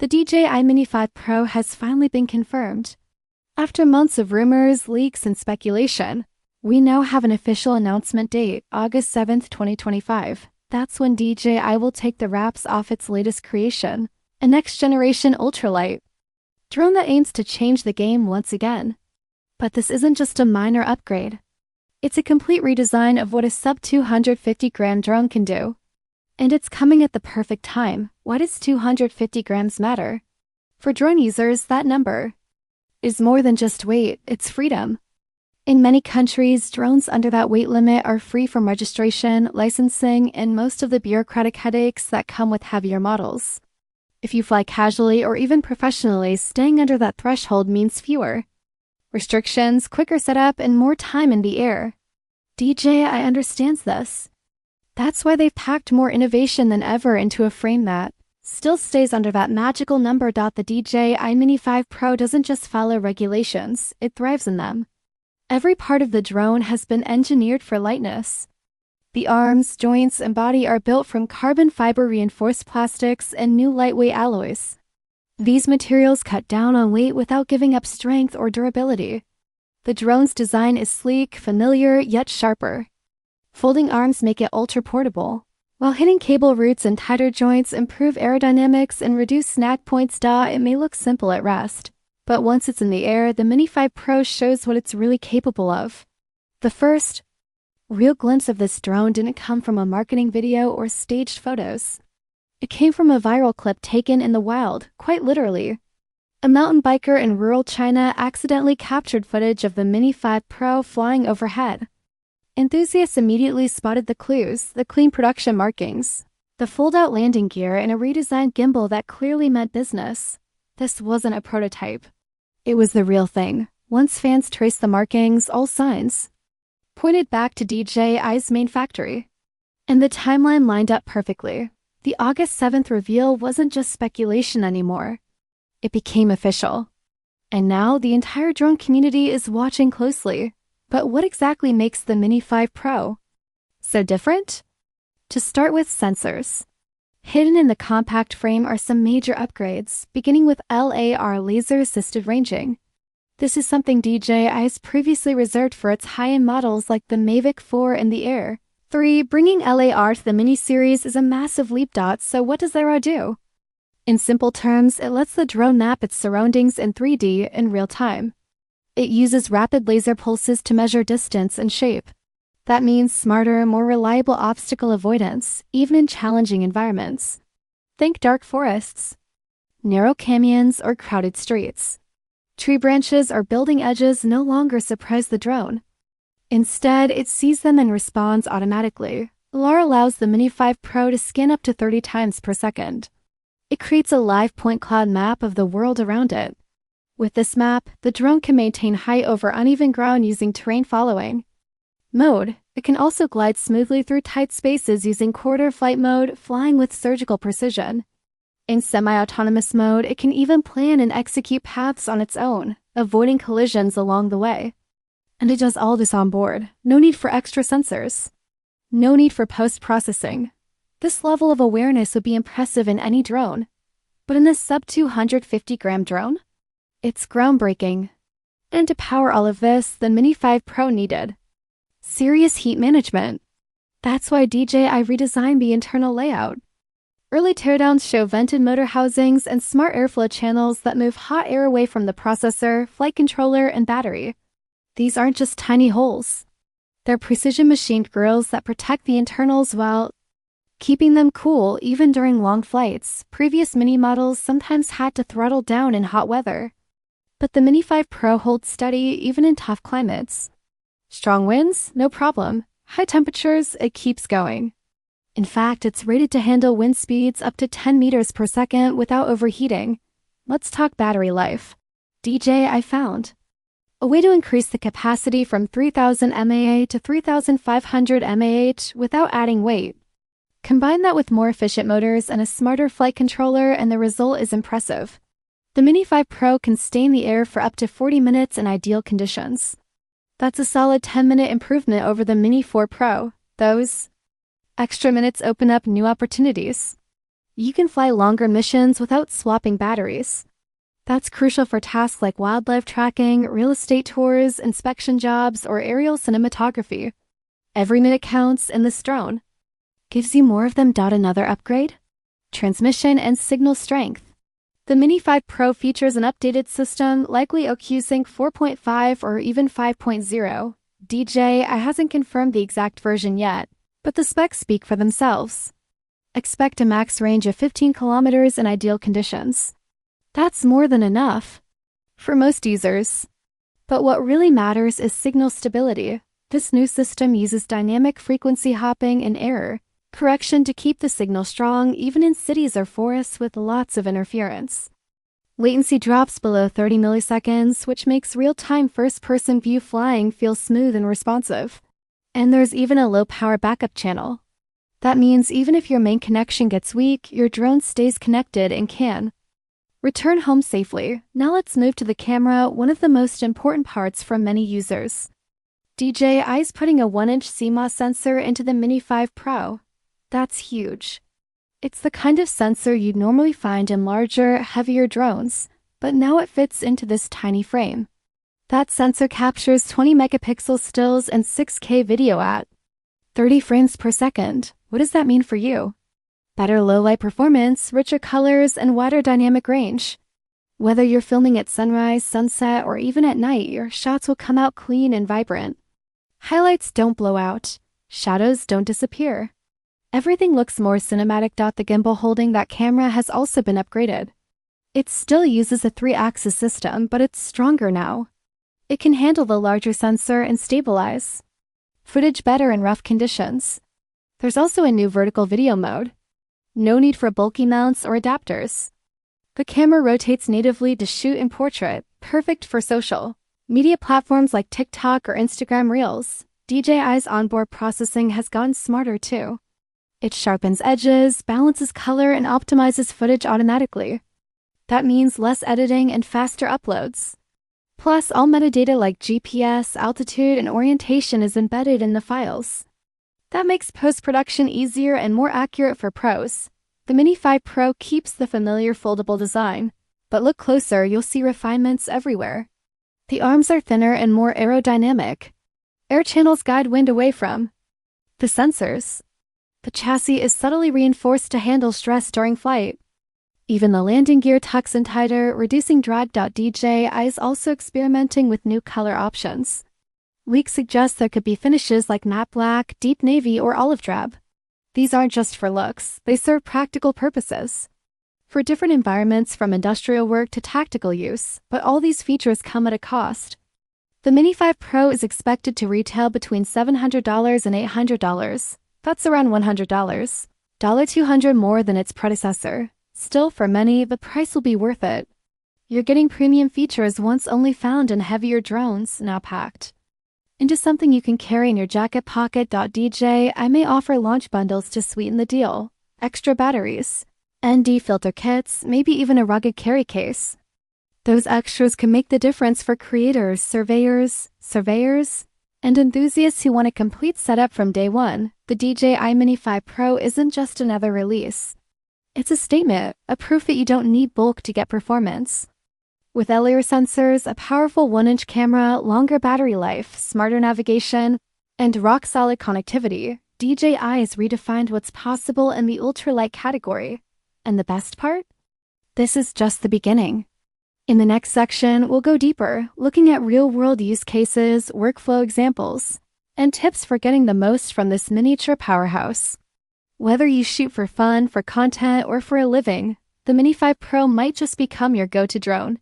The DJI Mini 5 Pro has finally been confirmed. After months of rumors, leaks, and speculation, we now have an official announcement date, August 7th, 2025. That's when DJI will take the wraps off its latest creation, a next-generation ultralight drone that aims to change the game once again. But this isn't just a minor upgrade. It's a complete redesign of what a sub-250-gram drone can do. And it's coming at the perfect time. Why does 250 grams matter? For drone users, that number is more than just weight, it's freedom. In many countries, drones under that weight limit are free from registration, licensing, and most of the bureaucratic headaches that come with heavier models. If you fly casually or even professionally, staying under that threshold means fewer restrictions, quicker setup, and more time in the air. DJI understands this. That's why they've packed more innovation than ever into a frame that still stays under that magical number. The DJI Mini 5 Pro doesn't just follow regulations, it thrives in them. Every part of the drone has been engineered for lightness. The arms, joints, and body are built from carbon fiber reinforced plastics and new lightweight alloys. These materials cut down on weight without giving up strength or durability. The drone's design is sleek, familiar, yet sharper. Folding arms make it ultra-portable, while hitting cable roots and tighter joints improve aerodynamics and reduce snag points. It may look simple at rest, but once it's in the air, the Mini 5 Pro shows what it's really capable of. The first real glimpse of this drone didn't come from a marketing video or staged photos. It came from a viral clip taken in the wild, quite literally. A mountain biker in rural China accidentally captured footage of the Mini 5 Pro flying overhead. Enthusiasts immediately spotted the clues, the clean production markings, the fold-out landing gear, and a redesigned gimbal that clearly meant business. This wasn't a prototype. It was the real thing. Once fans traced the markings, all signs pointed back to DJI's main factory. And the timeline lined up perfectly. The August 7th reveal wasn't just speculation anymore. It became official. And now the entire drone community is watching closely. But what exactly makes the Mini 5 Pro so different? To start with, sensors. Hidden in the compact frame are some major upgrades, beginning with LAR laser-assisted ranging. This is something DJI has previously reserved for its high-end models like the Mavic 4 and the Air 3. Bringing LAR to the Mini series is a massive leap. So what does LAR do? In simple terms, it lets the drone map its surroundings in 3D in real time. It uses rapid laser pulses to measure distance and shape. That means smarter, more reliable obstacle avoidance, even in challenging environments. Think dark forests, narrow canyons, or crowded streets. Tree branches or building edges no longer surprise the drone. Instead, it sees them and responds automatically. LAR allows the Mini 5 Pro to scan up to 30 times per second. It creates a live point cloud map of the world around it. With this map, the drone can maintain height over uneven ground using terrain following mode. It can also glide smoothly through tight spaces using quarter flight mode, flying with surgical precision. In semi-autonomous mode, it can even plan and execute paths on its own, avoiding collisions along the way. And it does all this on board. No need for extra sensors. No need for post-processing. This level of awareness would be impressive in any drone. But in a sub-250-gram drone? It's groundbreaking. And to power all of this, the Mini 5 Pro needed serious heat management. That's why DJI redesigned the internal layout. Early teardowns show vented motor housings and smart airflow channels that move hot air away from the processor, flight controller, and battery. These aren't just tiny holes. They're precision-machined grills that protect the internals while keeping them cool even during long flights. Previous Mini models sometimes had to throttle down in hot weather. But the Mini 5 Pro holds steady even in tough climates. Strong winds? No problem. High temperatures? It keeps going. In fact, it's rated to handle wind speeds up to 10 meters per second without overheating. Let's talk battery life. DJI found a way to increase the capacity from 3,000 mAh to 3,500 mAh without adding weight. Combine that with more efficient motors and a smarter flight controller and the result is impressive. The Mini 5 Pro can stay in the air for up to 40 minutes in ideal conditions. That's a solid 10-minute improvement over the Mini 4 Pro. Those extra minutes open up new opportunities. You can fly longer missions without swapping batteries. That's crucial for tasks like wildlife tracking, real estate tours, inspection jobs, or aerial cinematography. Every minute counts, and this drone gives you more of them. Another upgrade? Transmission and signal strength. The Mini 5 Pro features an updated system, likely OcuSync 4.5 or even 5.0. DJI hasn't confirmed the exact version yet, but the specs speak for themselves. Expect a max range of 15 kilometers in ideal conditions. That's more than enough for most users. But what really matters is signal stability. This new system uses dynamic frequency hopping and error correction to keep the signal strong even in cities or forests with lots of interference. Latency drops below 30 milliseconds, which makes real-time first-person view flying feel smooth and responsive. And there's even a low-power backup channel. That means even if your main connection gets weak, your drone stays connected and can return home safely. Now let's move to the camera, one of the most important parts for many users. DJI is putting a 1-inch CMOS sensor into the Mini 5 Pro. That's huge. It's the kind of sensor you'd normally find in larger, heavier drones, but now it fits into this tiny frame. That sensor captures 20 megapixel stills and 6K video at 30 frames per second. What does that mean for you? Better low-light performance, richer colors, and wider dynamic range. Whether you're filming at sunrise, sunset, or even at night, your shots will come out clean and vibrant. Highlights don't blow out. Shadows don't disappear. Everything looks more cinematic. The gimbal holding that camera has also been upgraded. It still uses a 3-axis system, but it's stronger now. It can handle the larger sensor and stabilize footage better in rough conditions. There's also a new vertical video mode. No need for bulky mounts or adapters. The camera rotates natively to shoot in portrait, perfect for social media platforms like TikTok or Instagram Reels. DJI's onboard processing has gotten smarter too. It sharpens edges, balances color, and optimizes footage automatically. That means less editing and faster uploads. Plus, all metadata like GPS, altitude, and orientation is embedded in the files. That makes post-production easier and more accurate for pros. The Mini 5 Pro keeps the familiar foldable design, but look closer, you'll see refinements everywhere. The arms are thinner and more aerodynamic. Air channels guide wind away from the sensors. The chassis is subtly reinforced to handle stress during flight. Even the landing gear tucks in tighter, reducing drag. DJI is also experimenting with new color options. Leaks suggest there could be finishes like matte black, deep navy, or olive drab. These aren't just for looks, they serve practical purposes. For different environments from industrial work to tactical use, but all these features come at a cost. The Mini 5 Pro is expected to retail between $700 and $800. That's around $100. $200 more than its predecessor. Still, for many, the price will be worth it. You're getting premium features once only found in heavier drones, now packed into something you can carry in your jacket pocket. DJI may offer launch bundles to sweeten the deal. Extra batteries, ND filter kits, maybe even a rugged carry case. Those extras can make the difference for creators, surveyors, and enthusiasts who want a complete setup from day one. The DJI Mini 5 Pro isn't just another release. It's a statement, a proof that you don't need bulk to get performance. With LiDAR sensors, a powerful 1-inch camera, longer battery life, smarter navigation, and rock-solid connectivity, DJI has redefined what's possible in the ultralight category. And the best part? This is just the beginning. In the next section, we'll go deeper, looking at real-world use cases, workflow examples, and tips for getting the most from this miniature powerhouse. Whether you shoot for fun, for content, or for a living, the Mini 5 Pro might just become your go-to drone.